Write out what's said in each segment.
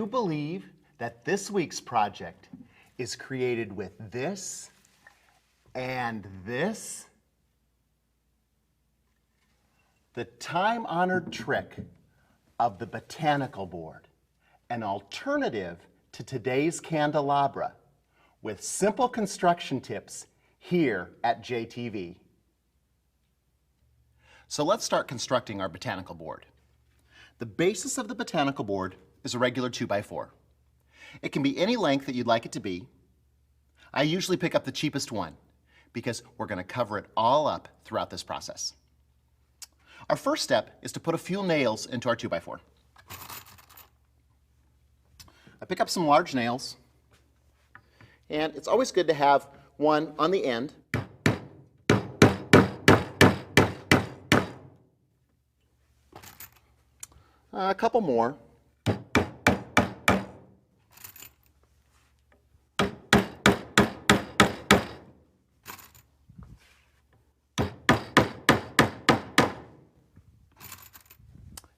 believe that this week's project is created with this and this? The time-honored trick of the Botanical Board, an alternative to today's Candelabra, with simple construction tips here at JTV. So let's start constructing our Botanical Board. The basis of the Botanical Board is a regular 2x4. It can be any length that you'd like it to be. I usually pick up the cheapest one because we're going to cover it all up throughout this process. Our first step is to put a few nails into our 2x4. I pick up some large nails, and it's always good to have one on the end. A couple more.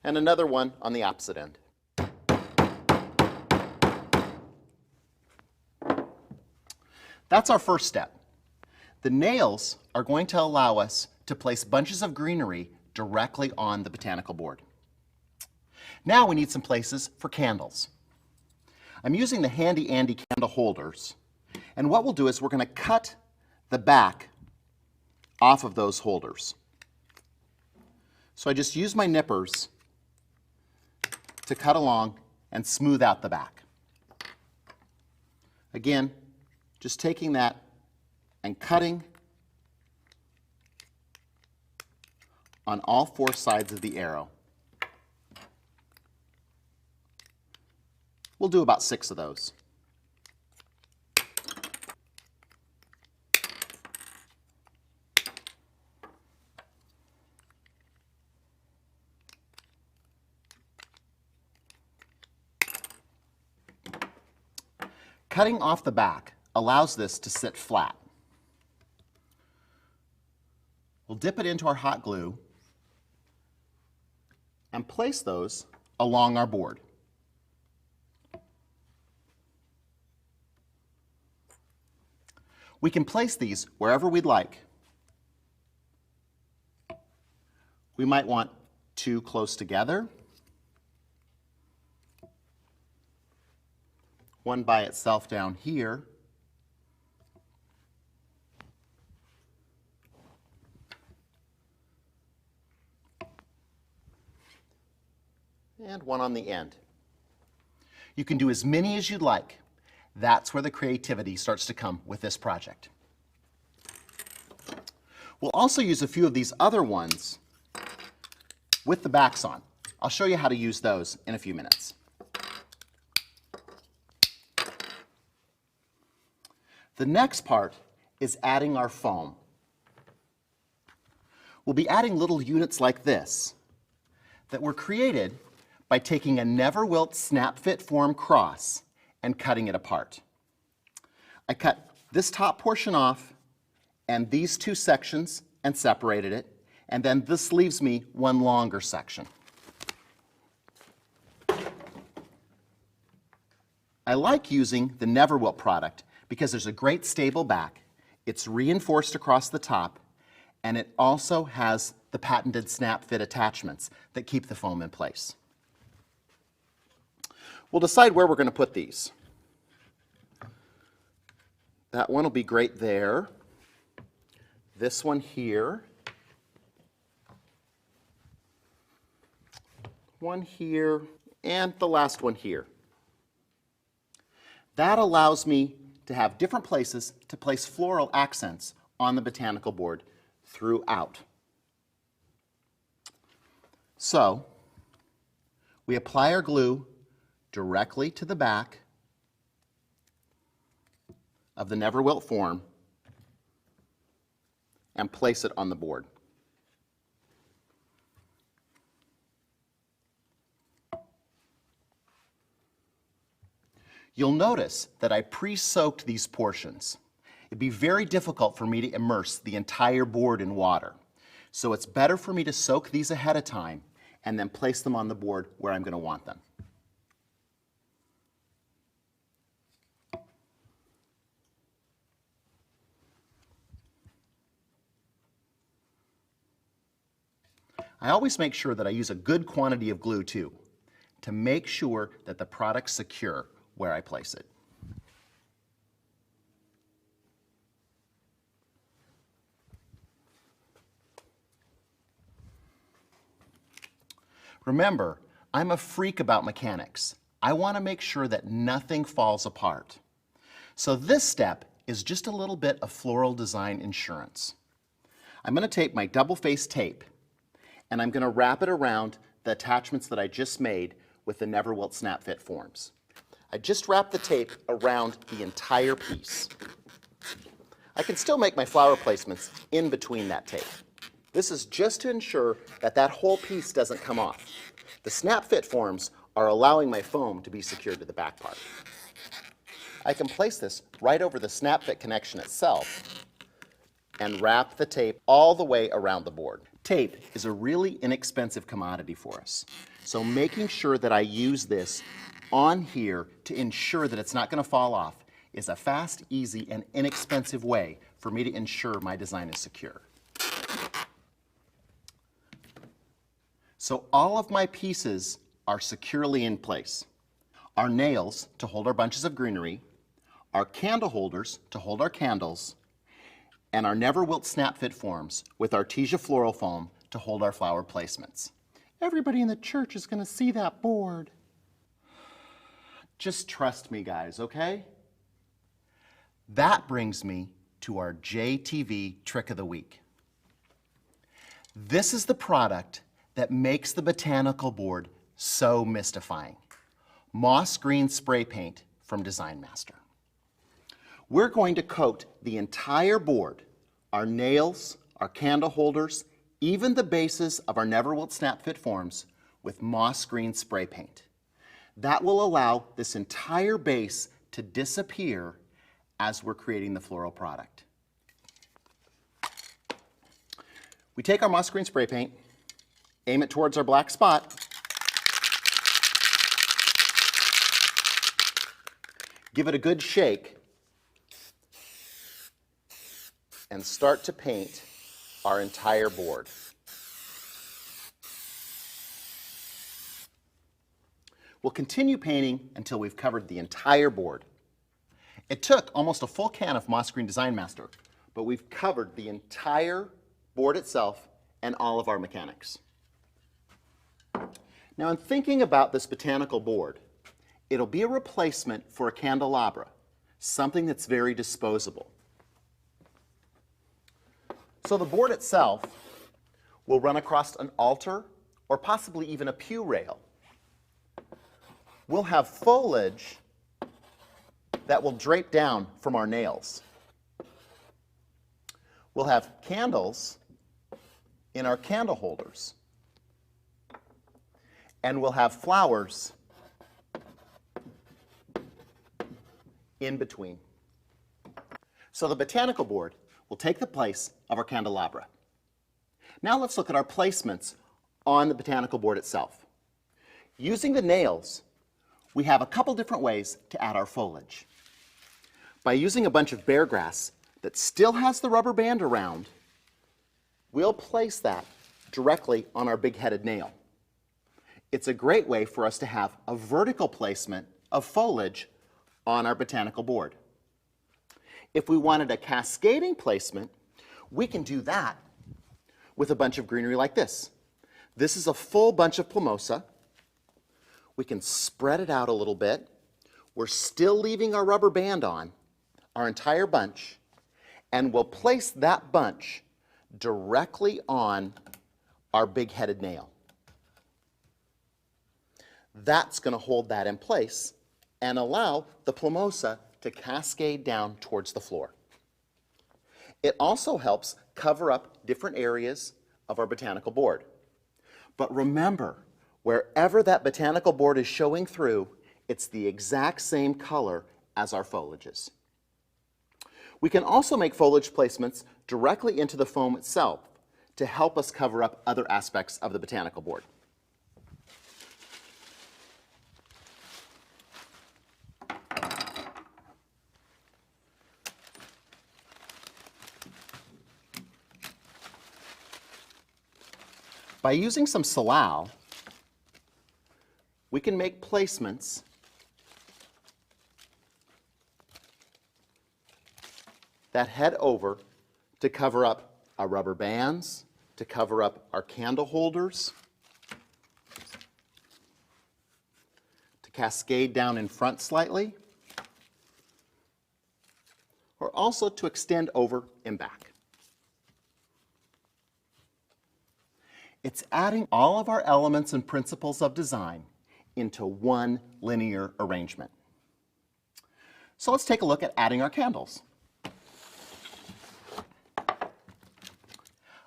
And another one on the opposite end. That's our first step. The nails are going to allow us to place bunches of greenery directly on the Botanical Board. Now we need some places for candles. I'm using the handy Andy candle holders, and what we'll do is we're going to cut the back off of those holders. So I just use my nippers to cut along and smooth out the back. Again, just taking that and cutting on all four sides of the arrow. We'll do about 6 of those. Cutting off the back allows this to sit flat. We'll dip it into our hot glue and place those along our board. We can place these wherever we'd like. We might want 2 close together, one by itself down here, and one on the end. You can do as many as you'd like. That's where the creativity starts to come with this project. We'll also use a few of these other ones with the backs on. I'll show you how to use those in a few minutes. The next part is adding our foam. We'll be adding little units like this that were created by taking a Never Wilt Snap Fit Form cross and cutting it apart. I cut this top portion off and these 2 sections and separated it, and then this leaves me one longer section. I like using the Never Wilt product because there's a great stable back, it's reinforced across the top, and it also has the patented snap fit attachments that keep the foam in place. We'll decide where we're going to put these. That one will be great there. This one here. One here, and the last one here. That allows me to have different places to place floral accents on the Botanical Board throughout. So, we apply our glue directly to the back of the Never Wilt form and place it on the board. You'll notice that I pre-soaked these portions. It'd be very difficult for me to immerse the entire board in water. So it's better for me to soak these ahead of time and then place them on the board where I'm going to want them. I always make sure that I use a good quantity of glue too, to make sure that the product's secure where I place it. Remember, I'm a freak about mechanics. I want to make sure that nothing falls apart. So this step is just a little bit of floral design insurance. I'm going to take my double-faced tape and I'm going to wrap it around the attachments that I just made with the Never Wilt Snap Fit forms. I just wrapped the tape around the entire piece. I can still make my flower placements in between that tape. This is just to ensure that that whole piece doesn't come off. The snap fit forms are allowing my foam to be secured to the back part. I can place this right over the snap fit connection itself and wrap the tape all the way around the board. Tape is a really inexpensive commodity for us, so making sure that I use this on here to ensure that it's not going to fall off is a fast, easy, and inexpensive way for me to ensure my design is secure. So all of my pieces are securely in place. Our nails to hold our bunches of greenery, our candle holders to hold our candles, and our Never Wilt Snap Fit forms with Artesia floral foam to hold our flower placements. Everybody in the church is going to see that board. Just trust me, guys, okay? That brings me to our JTV Trick of the Week. This is the product that makes the botanical board so mystifying. Moss green spray paint from Design Master. We're going to coat the entire board, our nails, our candle holders, even the bases of our Never Wilt Snap Fit forms with moss green spray paint. That will allow this entire base to disappear as we're creating the floral product. We take our moss green spray paint, aim it towards our black spot, give it a good shake, and start to paint our entire board. We'll continue painting until we've covered the entire board. It took almost a full can of Moss Green Design Master, but we've covered the entire board itself and all of our mechanics. Now, in thinking about this botanical board, it'll be a replacement for a candelabra, something that's very disposable. So the board itself will run across an altar or possibly even a pew rail. We'll have foliage that will drape down from our nails. We'll have candles in our candle holders. And we'll have flowers in between. So the botanical board will take the place of our candelabra. Now let's look at our placements on the botanical board itself. Using the nails, we have a couple different ways to add our foliage. By using a bunch of bear grass that still has the rubber band around, we'll place that directly on our big-headed nail. It's a great way for us to have a vertical placement of foliage on our botanical board. If we wanted a cascading placement, we can do that with a bunch of greenery like this. This is a full bunch of plumosa. We can spread it out a little bit. We're still leaving our rubber band on, our entire bunch, and we'll place that bunch directly on our big-headed nail. That's going to hold that in place and allow the plumosa to cascade down towards the floor. It also helps cover up different areas of our botanical board. But remember, wherever that botanical board is showing through, it's the exact same color as our foliages. We can also make foliage placements directly into the foam itself to help us cover up other aspects of the botanical board. By using some salal, we can make placements that head over to cover up our rubber bands, to cover up our candle holders, to cascade down in front slightly, or also to extend over and back. It's adding all of our elements and principles of design into one linear arrangement. So let's take a look at adding our candles.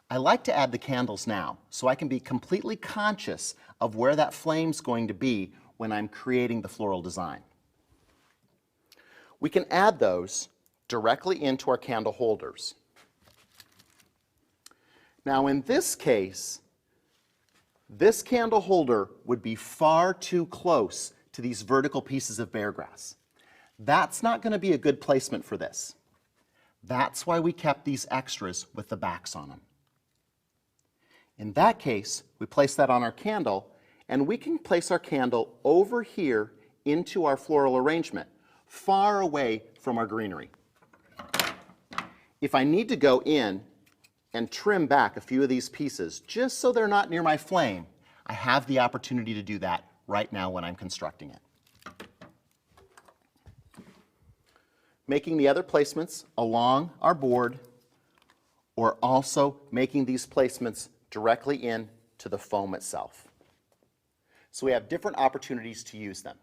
I like to add the candles now so I can be completely conscious of where that flame's going to be when I'm creating the floral design. We can add those directly into our candle holders. Now in this case, this candle holder would be far too close to these vertical pieces of bare grass. That's not going to be a good placement for this. That's why we kept these extras with the backs on them. In that case, we place that on our candle, and we can place our candle over here into our floral arrangement, far away from our greenery. If I need to go in and trim back a few of these pieces, just so they're not near my flame, I have the opportunity to do that right now when I'm constructing it. Making the other placements along our board, or also making these placements directly in to the foam itself. So we have different opportunities to use them.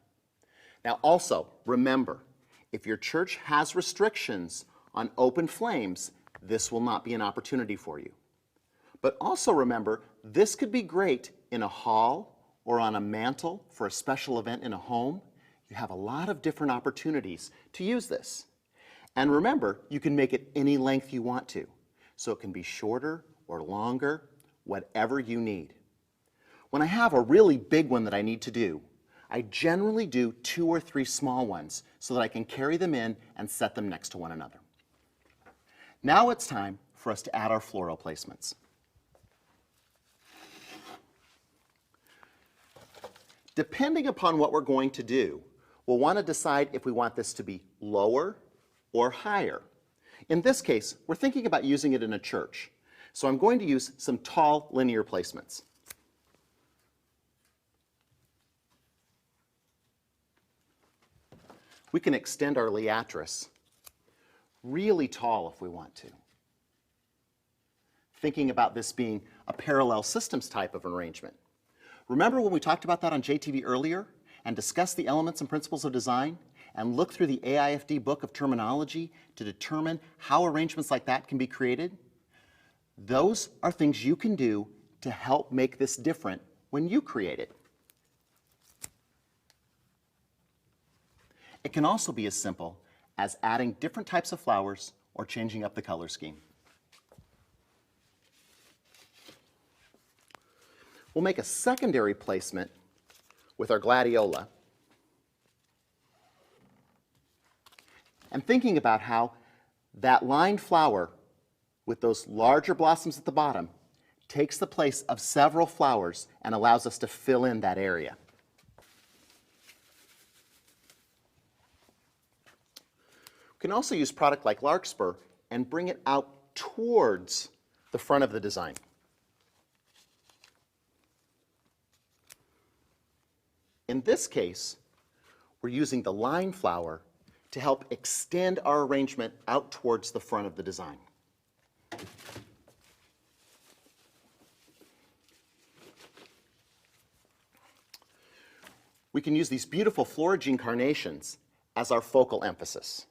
Now also, remember, if your church has restrictions on open flames, this will not be an opportunity for you. But also remember, this could be great in a hall or on a mantle for a special event in a home. You have a lot of different opportunities to use this. And remember, you can make it any length you want to. So it can be shorter or longer, whatever you need. When I have a really big one that I need to do, I generally do 2 or 3 small ones so that I can carry them in and set them next to one another. Now it's time for us to add our floral placements. Depending upon what we're going to do, we'll want to decide if we want this to be lower or higher. In this case, we're thinking about using it in a church. So I'm going to use some tall linear placements. We can extend our liatris really tall if we want to. Thinking about this being a parallel systems type of arrangement. Remember when we talked about that on JTV earlier and discussed the elements and principles of design and looked through the AIFD book of terminology to determine how arrangements like that can be created? Those are things you can do to help make this different when you create it. It can also be as simple as adding different types of flowers or changing up the color scheme. We'll make a secondary placement with our gladiola. And thinking about how that lined flower with those larger blossoms at the bottom takes the place of several flowers and allows us to fill in that area. We can also use product like larkspur and bring it out towards the front of the design. In this case, we're using the line flower to help extend our arrangement out towards the front of the design. We can use these beautiful Florigine carnations as our focal emphasis,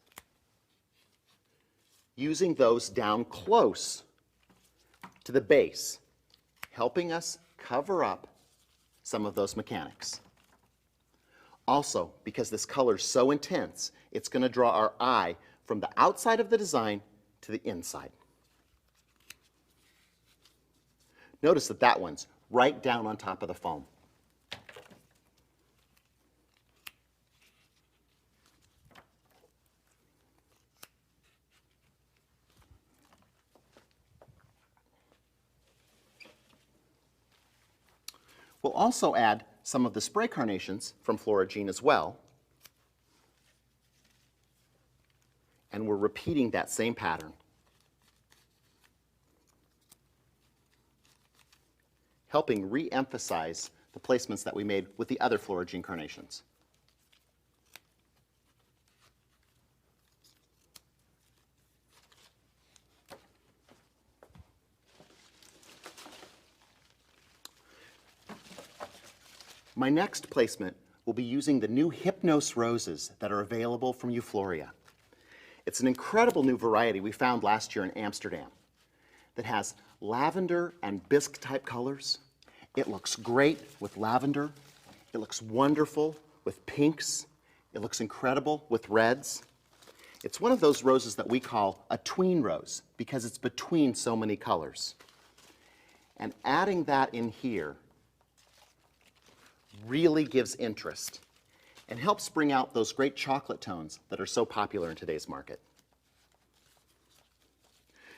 using those down close to the base, helping us cover up some of those mechanics. Also, because this color is so intense, it's going to draw our eye from the outside of the design to the inside. Notice that that one's right down on top of the foam. We'll also add some of the spray carnations from Florigene as well. And we're repeating that same pattern, helping re-emphasize the placements that we made with the other Florigene carnations. My next placement will be using the new Hypnos roses that are available from Euphoria. It's an incredible new variety we found last year in Amsterdam that has lavender and bisque type colors. It looks great with lavender. It looks wonderful with pinks. It looks incredible with reds. It's one of those roses that we call a tween rose because it's between so many colors. And adding that in here really gives interest and helps bring out those great chocolate tones that are so popular in today's market.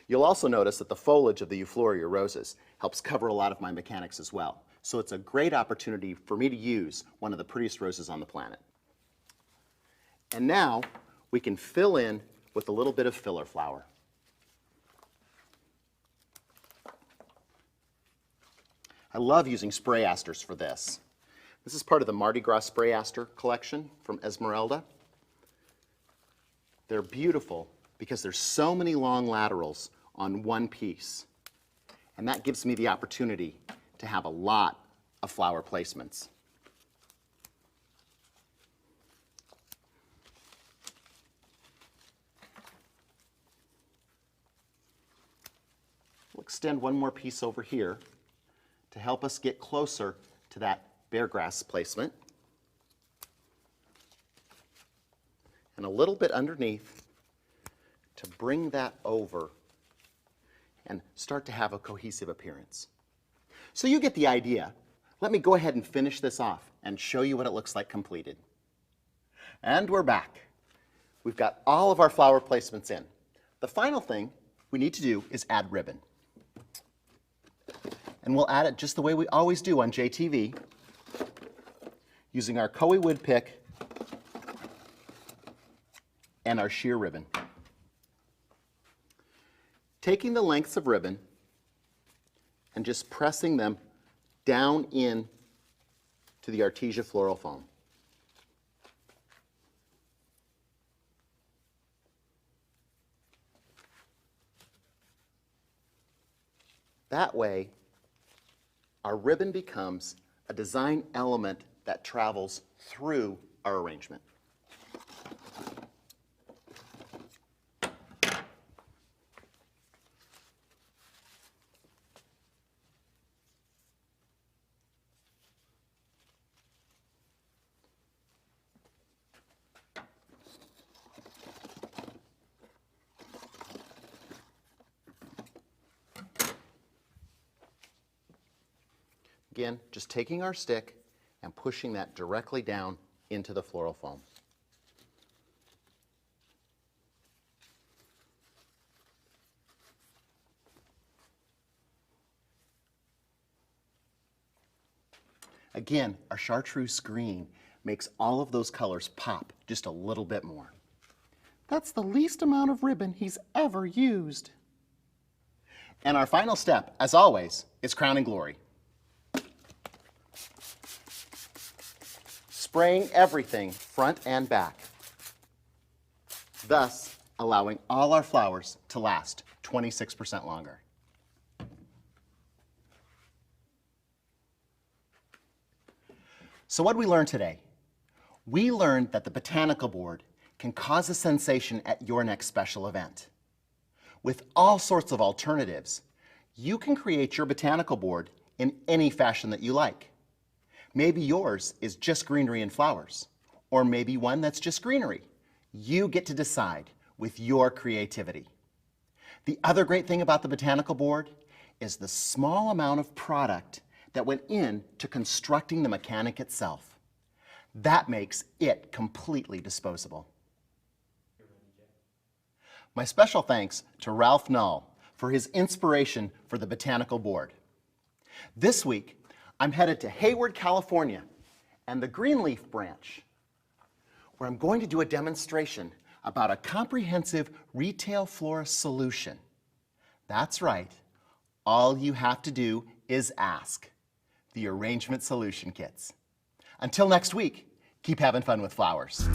You'll also notice that the foliage of the Euphoria roses helps cover a lot of my mechanics as well. So it's a great opportunity for me to use one of the prettiest roses on the planet. And now we can fill in with a little bit of filler flower. I love using spray asters for this. This is part of the Mardi Gras spray aster collection from Esmeralda. They're beautiful because there's so many long laterals on one piece. And that gives me the opportunity to have a lot of flower placements. We'll extend one more piece over here to help us get closer to that bear grass placement. And a little bit underneath to bring that over and start to have a cohesive appearance. So you get the idea. Let me go ahead and finish this off and show you what it looks like completed. And we're back. We've got all of our flower placements in. The final thing we need to do is add ribbon. And we'll add it just the way we always do on JTV, using our Koei wood pick and our sheer ribbon. Taking the lengths of ribbon and just pressing them down in to the Artesia floral foam. That way, our ribbon becomes a design element that travels through our arrangement. Again, just taking our stick and pushing that directly down into the floral foam. Again, our chartreuse green makes all of those colors pop just a little bit more. That's the least amount of ribbon he's ever used. And our final step, as always, is crowning glory. Spraying everything front and back, thus allowing all our flowers to last 26% longer. So what did we learn today? We learned that the Botanical Board can cause a sensation at your next special event. With all sorts of alternatives, you can create your Botanical Board in any fashion that you like. Maybe yours is just greenery and flowers, or maybe one that's just greenery. You get to decide with your creativity. The other great thing about the Botanical Board is the small amount of product that went into constructing the mechanic itself. That makes it completely disposable. My special thanks to Ralph Null for his inspiration for the Botanical Board. This week, I'm headed to Hayward, California, and the Greenleaf branch, where I'm going to do a demonstration about a comprehensive retail florist solution. That's right. All you have to do is ask. The Arrangement Solution Kits. Until next week, keep having fun with flowers.